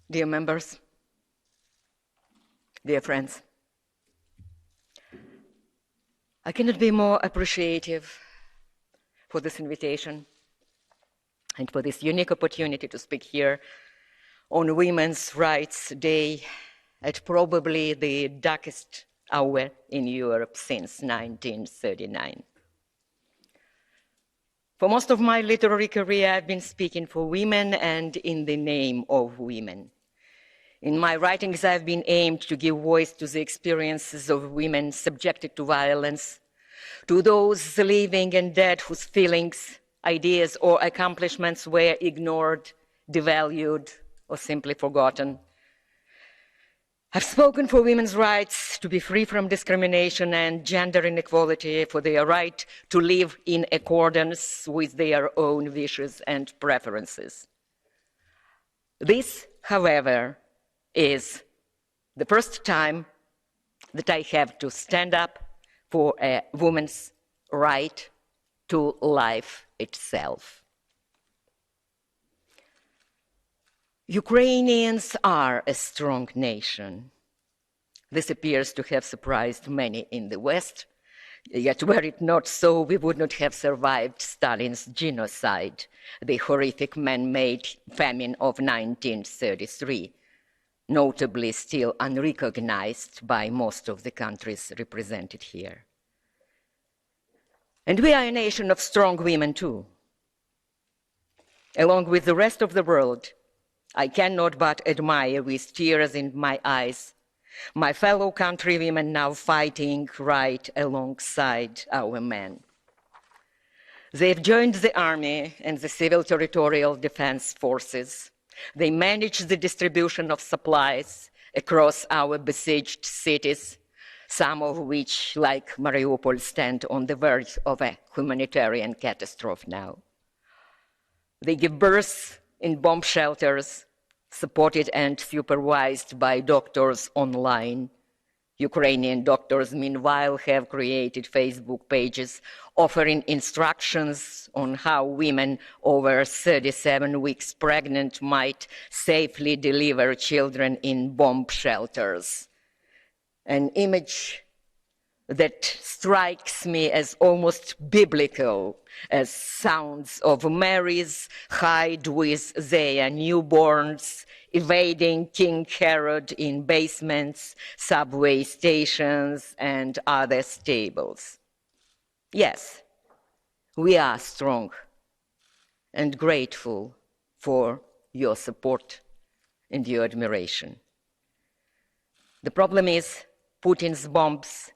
Dear members, dear friends, I cannot be more appreciative for this invitation and for this unique opportunity to speak here on Women's Rights Day at probably the darkest hour in Europe since 1939. For most of my literary career, I've been speaking for women and in the name of women. In my writings, I've been aimed to give voice to the experiences of women subjected to violence, to those living and dead whose feelings, ideas, or accomplishments were ignored, devalued, or simply forgotten. I've spoken for women's rights to be free from discrimination and gender inequality, for their right to live in accordance with their own wishes and preferences. This, however, is the first time that I have to stand up for a woman's right to life itself. Ukrainians are a strong nation. This appears to have surprised many in the West, yet were it not so, we would not have survived Stalin's genocide, the horrific man-made famine of 1933, notably still unrecognized by most of the countries represented here. And we are a nation of strong women too. Along with the rest of the world, I cannot but admire with tears in my eyes my fellow countrywomen now fighting right alongside our men. They've joined the army and the civil territorial defense forces. They manage the distribution of supplies across our besieged cities, some of which, like Mariupol, stand on the verge of a humanitarian catastrophe now. They give birth in bomb shelters, supported and supervised by doctors online. Ukrainian doctors, meanwhile, have created Facebook pages offering instructions on how women over 37 weeks pregnant might safely deliver children in bomb shelters. An image that strikes me as almost biblical, as sounds of Marys hide with their newborns, evading King Herod in basements, subway stations, and other stables. Yes, we are strong and grateful for your support and your admiration. The problem is Putin's bombs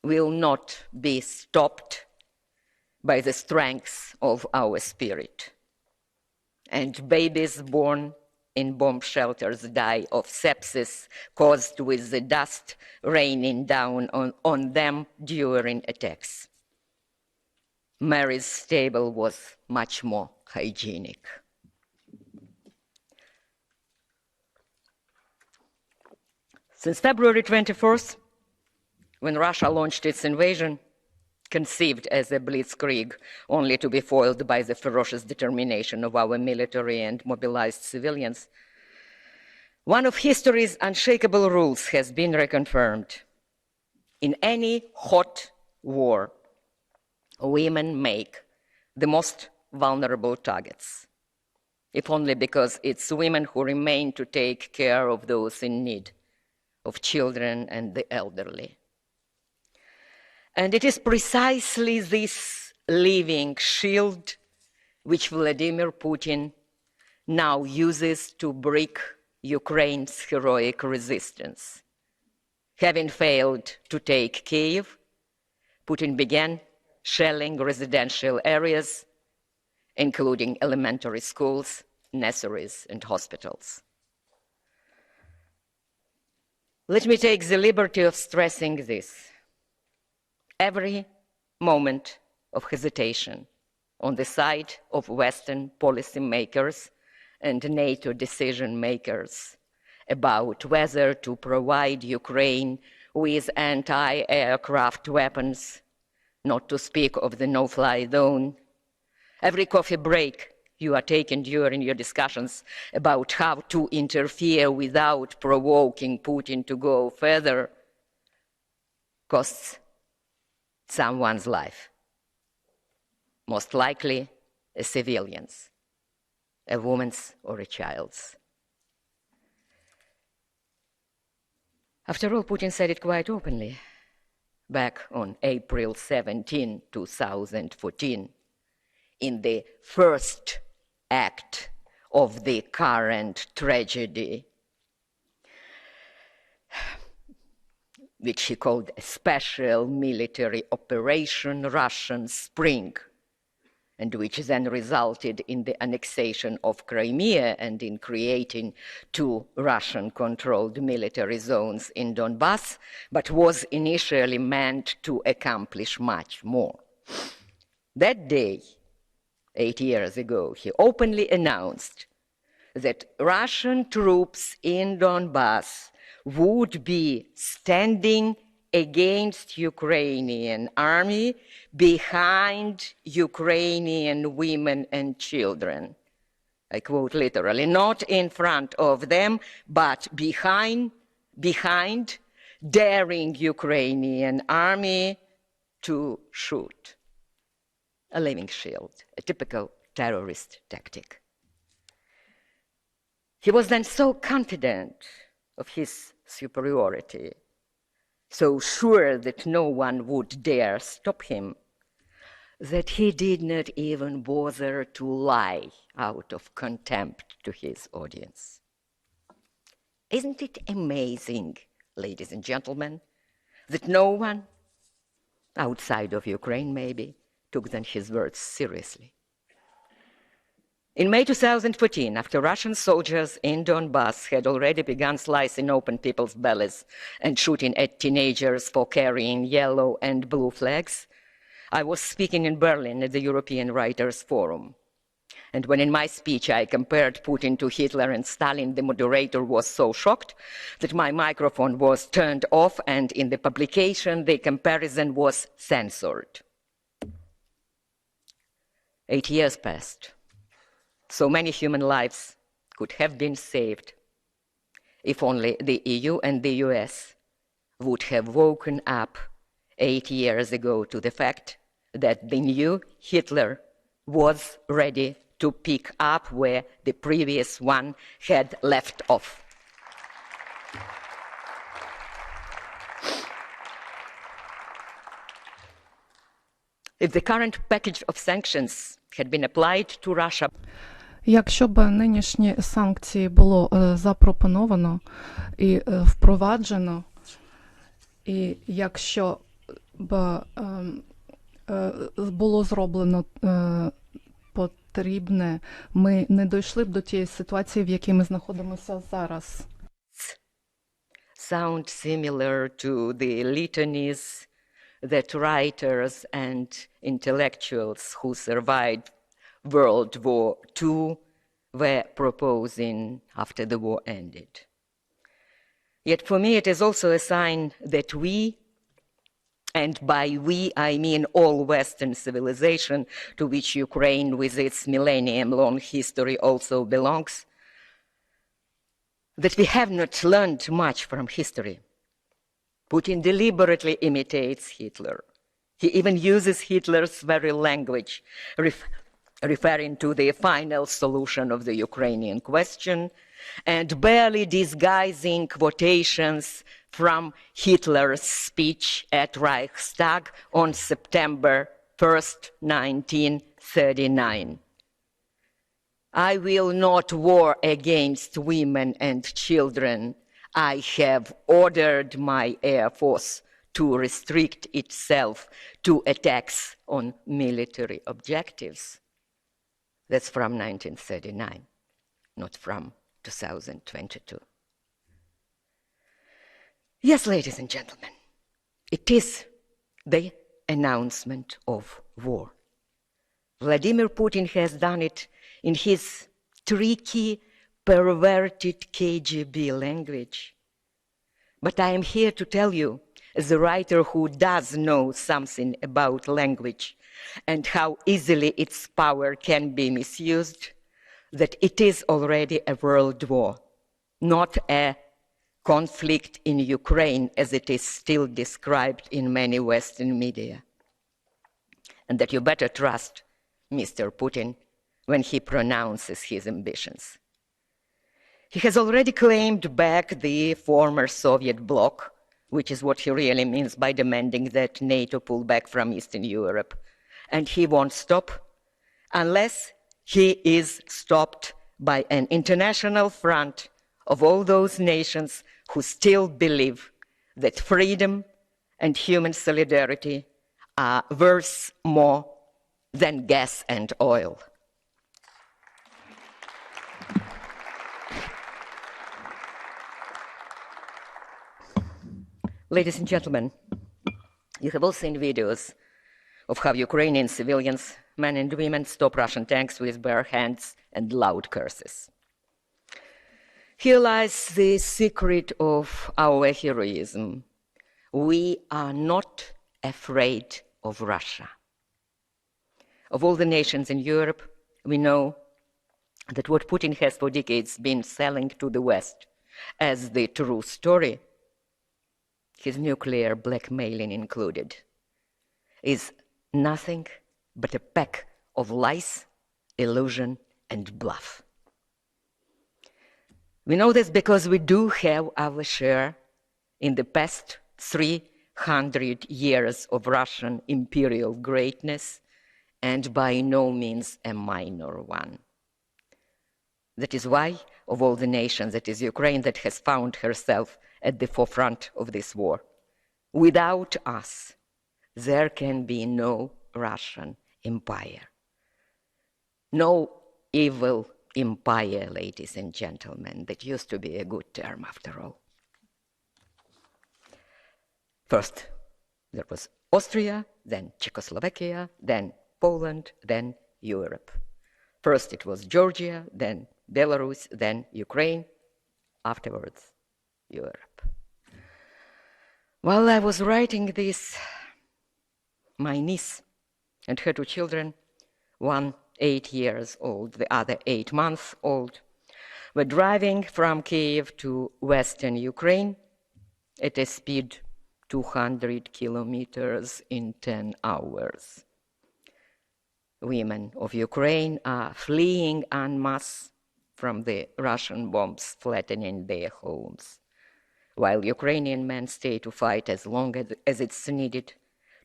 will not be stopped by the strength of our spirit. And babies born in bomb shelters die of sepsis caused with the dust raining down on them during attacks. Mary's stable was much more hygienic. Since February 24th, when Russia launched its invasion, conceived as a blitzkrieg, only to be foiled by the ferocious determination of our military and mobilized civilians, one of history's unshakable rules has been reconfirmed. In any hot war, women make the most vulnerable targets, if only because it's women who remain to take care of those in need, of children and the elderly. And it is precisely this living shield which Vladimir Putin now uses to break Ukraine's heroic resistance. Having failed to take Kyiv, Putin began shelling residential areas, including elementary schools, nurseries, and hospitals. Let me take the liberty of stressing this. Every moment of hesitation on the side of Western policymakers and NATO decision makers about whether to provide Ukraine with anti-aircraft weapons, not to speak of the no-fly zone. Every coffee break you are taking during your discussions about how to interfere without provoking Putin to go further costs someone's life. Most likely a civilian's, a woman's or a child's. After all, Putin said it quite openly back on April 17, 2014, in the first act of the current tragedy, which he called a special military operation Russian Spring, and which then resulted in the annexation of Crimea and in creating 2 Russian-controlled military zones in Donbass, but was initially meant to accomplish much more. That day, 8 years ago, he openly announced that Russian troops in Donbass would be standing against Ukrainian army behind Ukrainian women and children. I quote literally, not in front of them, but behind, daring Ukrainian army to shoot. A living shield, a typical terrorist tactic. He was then so confident of his superiority, so sure that no one would dare stop him, that he did not even bother to lie out of contempt to his audience. Isn't it amazing, ladies and gentlemen, that no one, outside of Ukraine maybe, took then his words seriously? In May 2014, after Russian soldiers in Donbass had already begun slicing open people's bellies and shooting at teenagers for carrying yellow and blue flags, I was speaking in Berlin at the European Writers' Forum. And when in my speech I compared Putin to Hitler and Stalin, the moderator was so shocked that my microphone was turned off, and in the publication the comparison was censored. 8 years passed. So many human lives could have been saved if only the EU and the US would have woken up 8 years ago to the fact that the new Hitler was ready to pick up where the previous one had left off. If the current package of sanctions had been applied to Russia, якщо б нинішні санкції було запропоновано і впроваджено, і якщо б було зроблено потрібне, ми не дійшли б до тієї ситуації, в якій ми знаходимося зараз. Sound similar to the litanies that writers and intellectuals who survived World War II were proposing after the war ended. Yet for me it is also a sign that we, and by we I mean all Western civilization, to which Ukraine with its millennium-long history also belongs, that we have not learned much from history. Putin deliberately imitates Hitler. He even uses Hitler's very language, referring to the final solution of the Ukrainian question, and barely disguising quotations from Hitler's speech at Reichstag on September 1st, 1939. I will not war against women and children. I have ordered my Air Force to restrict itself to attacks on military objectives. That's from 1939, not from 2022. Yes, ladies and gentlemen, it is the announcement of war. Vladimir Putin has done it in his tricky, perverted KGB language. But I am here to tell you, as a writer who does know something about language and how easily its power can be misused, that it is already a world war, not a conflict in Ukraine as it is still described in many Western media. And that you better trust Mr. Putin when he pronounces his ambitions. He has already claimed back the former Soviet bloc, which is what he really means by demanding that NATO pull back from Eastern Europe. And he won't stop unless he is stopped by an international front of all those nations who still believe that freedom and human solidarity are worth more than gas and oil. Ladies and gentlemen, you have all seen videos of how Ukrainian civilians, men and women, stop Russian tanks with bare hands and loud curses. Here lies the secret of our heroism. We are not afraid of Russia. Of all the nations in Europe, we know that what Putin has for decades been selling to the West as the true story, his nuclear blackmailing included, is nothing but a pack of lies, illusion, and bluff. We know this because we do have our share in the past 300 years of Russian imperial greatness, and by no means a minor one. That is why, of all the nations, it is Ukraine that has found herself at the forefront of this war. Without us, there can be no Russian empire. No evil empire, ladies and gentlemen. That used to be a good term, after all. First, there was Austria, then Czechoslovakia, then Poland, then Europe. First it was Georgia, then Belarus, then Ukraine, afterwards Europe. While I was writing this, my niece and her two children, one 8 years old, the other 8 months old, were driving from Kiev to western Ukraine at a speed 200 kilometers in 10 hours. Women of Ukraine are fleeing en masse from the Russian bombs flattening their homes, while Ukrainian men stay to fight as long as it's needed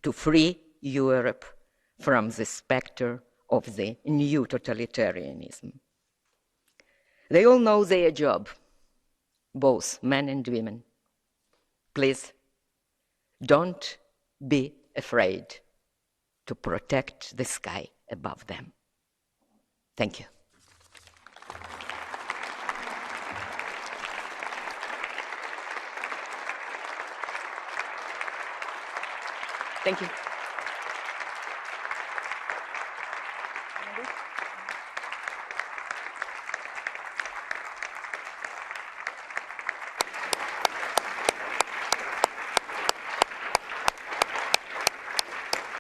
to free Europe from the specter of the new totalitarianism. They all know their job, both men and women. Please, don't be afraid to protect the sky above them. Thank you. Thank you.